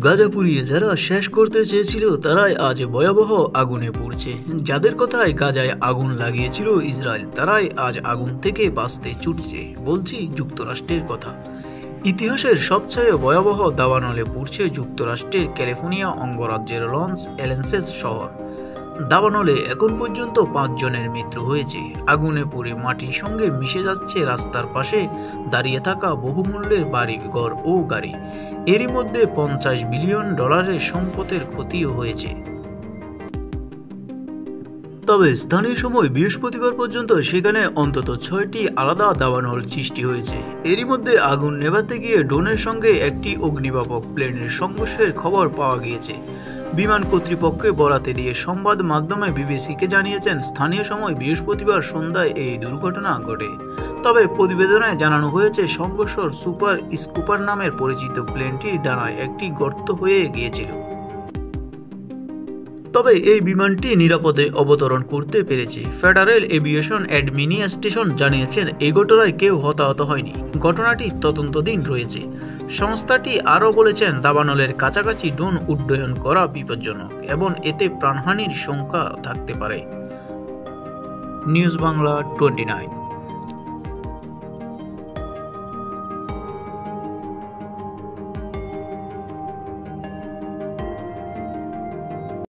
গাজা পুড়িয়ে যারা শেষ করতে চেয়েছিল তারাই আজ ভয়াবহ আগুনে পুড়ছে। যাদের কথায় গাজায় আগুন লাগিয়েছিল ইসরায়েল, তারাই আজ আগুন থেকে বাঁচতে ছুটছে। বলছি যুক্তরাষ্ট্রের কথা। ইতিহাসের সবচেয়ে ভয়াবহ দাবানলে পুড়ছে যুক্তরাষ্ট্রের ক্যালিফোর্নিয়া অঙ্গরাজ্যের লস অ্যাঞ্জেলেস শহর। দাবানলে এখন পর্যন্ত 5 জনের মৃত্যু হয়েছে। আগুনে পুড়ে মাটির সঙ্গে মিশে যাচ্ছে রাস্তার পাশে দাঁড়িয়ে থাকা বহুমূল্যের বাড়ি ঘর ও গাড়ি। এরই মধ্যে $50 বিলিয়ন সম্পদের ক্ষতিও হয়েছে। তবে স্থানীয় সময় বৃহস্পতিবার পর্যন্ত সেখানে অন্তত 6টি আলাদা দাবানল সৃষ্টি হয়েছে। এরই মধ্যে আগুন নেভাতে গিয়ে ড্রোনের সঙ্গে একটি অগ্নিবাপক প্লেনের সংঘর্ষের খবর পাওয়া গিয়েছে। বিমান কর্তৃপক্ষকে বরাতে দিয়ে সংবাদ মাধ্যমে বিবিসিকে জানিয়েছেন, স্থানীয় সময় বৃহস্পতিবার সন্ধ্যায় এই দুর্ঘটনা ঘটে। তবে প্রতিবেদনে জানানো হয়েছে, সংঘর্ষের সুপার স্কুপার নামের পরিচিত প্লেনটির ডানায় একটি গর্ত হয়ে গিয়েছিল। তবে এই বিমানটি নিরাপদে অবতরণ করতে পেরেছে। ফেডারেল এভিয়েশন অ্যাডমিনিস্ট্রেশন জানিয়েছেন, এই ঘটনায় কেউ হতাহত হয়নি। ঘটনাটি তদন্তাধীন রয়েছে। সংস্থাটি আরও বলেছেন, দাবানলের কাছাকাছি ড্রোন উড্ডয়ন করা বিপজ্জনক এবং এতে প্রাণহানির শঙ্কা থাকতে পারে। নিউজ বাংলা 29।